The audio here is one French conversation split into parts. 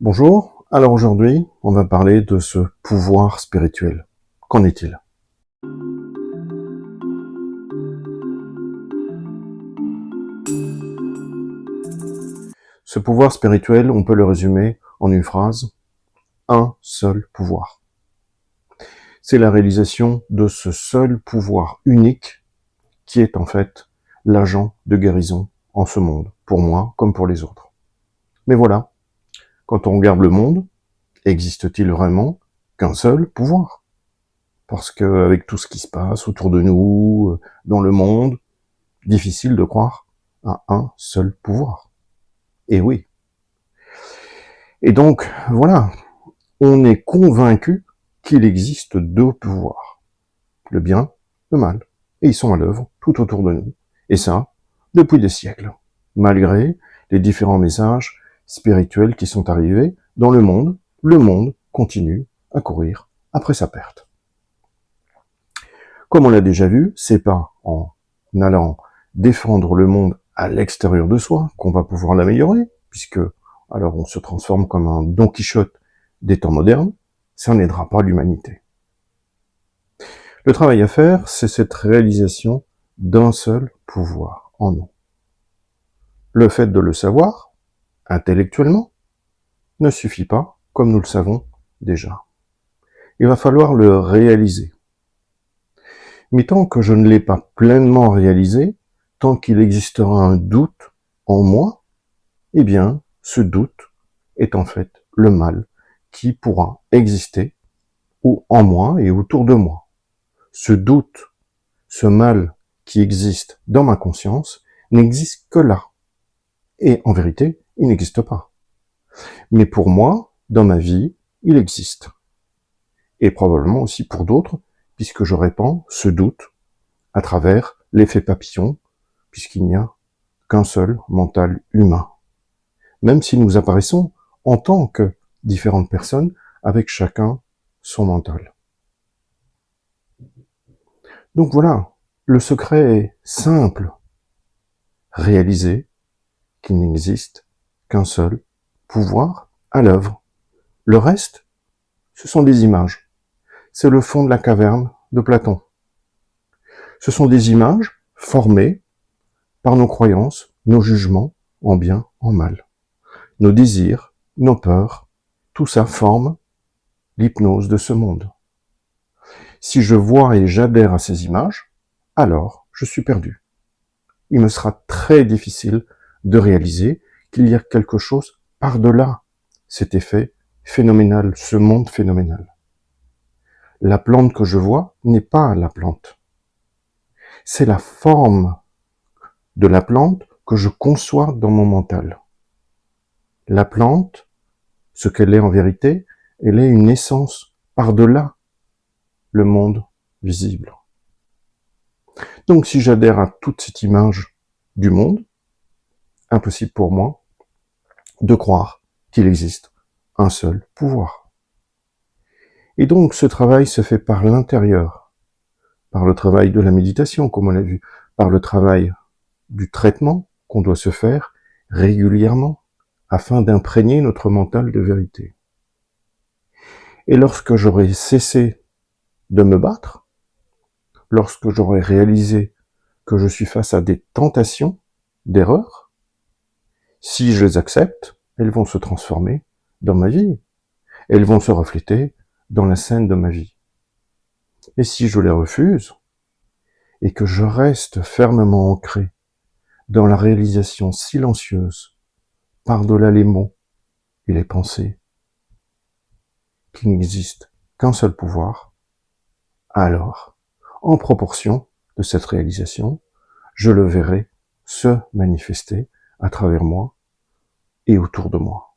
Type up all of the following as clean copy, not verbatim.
Bonjour, alors aujourd'hui, on va parler de ce pouvoir spirituel. Qu'en est-il? Ce pouvoir spirituel, on peut le résumer en une phrase, un seul pouvoir. C'est la réalisation de ce seul pouvoir unique qui est en fait l'agent de guérison en ce monde, pour moi comme pour les autres. Mais voilà, quand on regarde le monde, existe-t-il vraiment qu'un seul pouvoir? Parce qu'avec tout ce qui se passe autour de nous, dans le monde, difficile de croire à un seul pouvoir. Et oui. Et donc, voilà, on est convaincu qu'il existe deux pouvoirs, le bien, le mal, et ils sont à l'œuvre tout autour de nous. Et ça, depuis des siècles, malgré les différents messages spirituels qui sont arrivés dans le monde continue à courir après sa perte. Comme on l'a déjà vu, c'est pas en allant défendre le monde à l'extérieur de soi qu'on va pouvoir l'améliorer, puisque alors on se transforme comme un Don Quichotte des temps modernes, ça n'aidera pas l'humanité. Le travail à faire, c'est cette réalisation d'un seul pouvoir en nous. Le fait de le savoir, intellectuellement, ne suffit pas, comme nous le savons déjà. Il va falloir le réaliser. Mais tant que je ne l'ai pas pleinement réalisé, tant qu'il existera un doute en moi, eh bien, ce doute est en fait le mal qui pourra exister en moi et autour de moi. Ce doute, ce mal qui existe dans ma conscience, n'existe que là. Et en vérité, il n'existe pas. Mais pour moi, dans ma vie, il existe. Et probablement aussi pour d'autres, puisque je répands ce doute à travers l'effet papillon, puisqu'il n'y a qu'un seul mental humain. Même si nous apparaissons en tant que différentes personnes, avec chacun son mental. Donc voilà, le secret est simple. Réaliser qu'il n'existe qu'un seul pouvoir à l'œuvre. Le reste, ce sont des images. C'est le fond de la caverne de Platon. Ce sont des images formées par nos croyances, nos jugements, en bien, en mal. Nos désirs, nos peurs, tout ça forme l'hypnose de ce monde. Si je vois et j'adhère à ces images, alors je suis perdu. Il me sera très difficile de réaliser qu'il y a quelque chose par-delà cet effet phénoménal, ce monde phénoménal. La plante que je vois n'est pas la plante. C'est la forme de la plante que je conçois dans mon mental. La plante, ce qu'elle est en vérité, elle est une essence par-delà le monde visible. Donc si j'adhère à toute cette image du monde, impossible pour moi de croire qu'il existe un seul pouvoir. Et donc ce travail se fait par l'intérieur, par le travail de la méditation, comme on l'a vu, par le travail du traitement qu'on doit se faire régulièrement afin d'imprégner notre mental de vérité. Et lorsque j'aurai cessé de me battre, lorsque j'aurai réalisé que je suis face à des tentations d'erreur, si je les accepte, elles vont se transformer dans ma vie. Elles vont se refléter dans la scène de ma vie. Et si je les refuse, et que je reste fermement ancré dans la réalisation silencieuse, par-delà les mots et les pensées, qu'il n'existe qu'un seul pouvoir, alors, en proportion de cette réalisation, je le verrai se manifester à travers moi et autour de moi.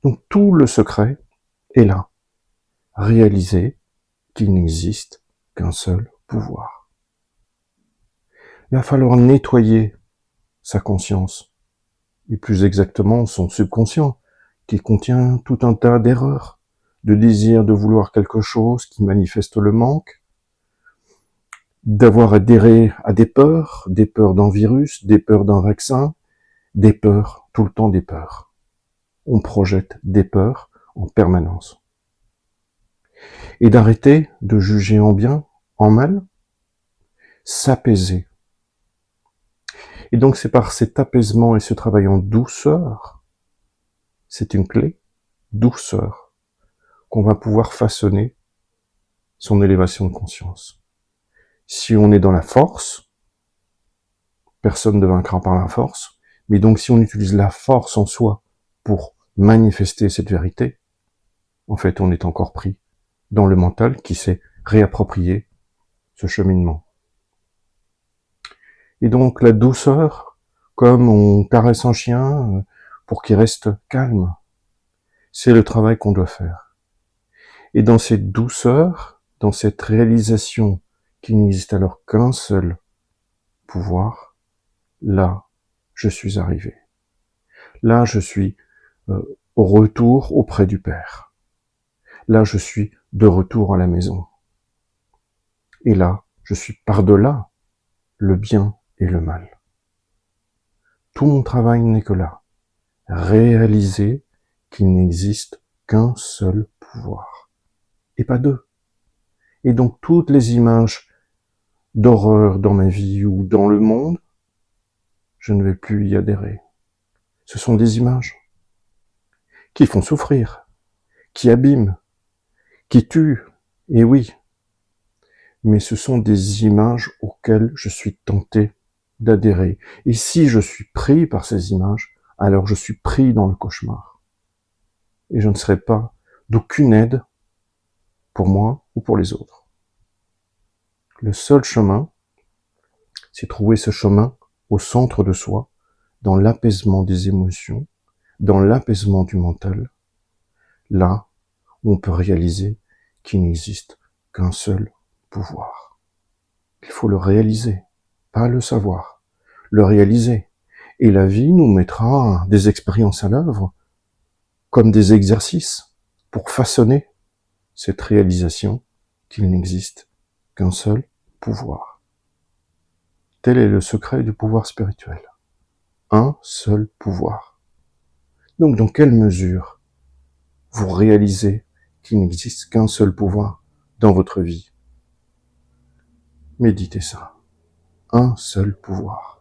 Donc tout le secret est là, réaliser qu'il n'existe qu'un seul pouvoir. Il va falloir nettoyer sa conscience, et plus exactement son subconscient, qui contient tout un tas d'erreurs, de désir de vouloir quelque chose qui manifeste le manque, d'avoir adhéré à des peurs d'un virus, des peurs d'un vaccin, des peurs, tout le temps des peurs. on projette des peurs en permanence. Et d'arrêter de juger en bien, en mal, s'apaiser. Et donc c'est par cet apaisement et ce travail en douceur, c'est une clé, douceur, qu'on va pouvoir façonner son élévation de conscience. Si on est dans la force, personne ne vaincra par la force, mais donc si on utilise la force en soi pour manifester cette vérité, en fait on est encore pris dans le mental qui s'est réapproprié ce cheminement. Et donc la douceur, comme on caresse un chien pour qu'il reste calme, c'est le travail qu'on doit faire. Et dans cette douceur, dans cette réalisation qu'il n'existe alors qu'un seul pouvoir, là, je suis arrivé. Là, je suis au retour auprès du Père. Là, je suis de retour à la maison. Et là, je suis par-delà le bien et le mal. Tout mon travail n'est que là. Réaliser qu'il n'existe qu'un seul pouvoir. Et pas deux. Et donc toutes les images d'horreur dans ma vie ou dans le monde, je ne vais plus y adhérer. Ce sont des images qui font souffrir, qui abîment, qui tuent, et oui, mais ce sont des images auxquelles je suis tenté d'adhérer. Et si je suis pris par ces images, alors je suis pris dans le cauchemar. Et je ne serai pas d'aucune aide pour moi ou pour les autres. Le seul chemin, c'est trouver ce chemin au centre de soi, dans l'apaisement des émotions, dans l'apaisement du mental, là où on peut réaliser qu'il n'existe qu'un seul pouvoir. Il faut le réaliser, pas le savoir, le réaliser. Et la vie nous mettra des expériences à l'œuvre, comme des exercices, pour façonner cette réalisation qu'il n'existe qu'un seul pouvoir. Tel est le secret du pouvoir spirituel. Un seul pouvoir. Donc, dans quelle mesure vous réalisez qu'il n'existe qu'un seul pouvoir dans votre vie? Méditez ça. Un seul pouvoir.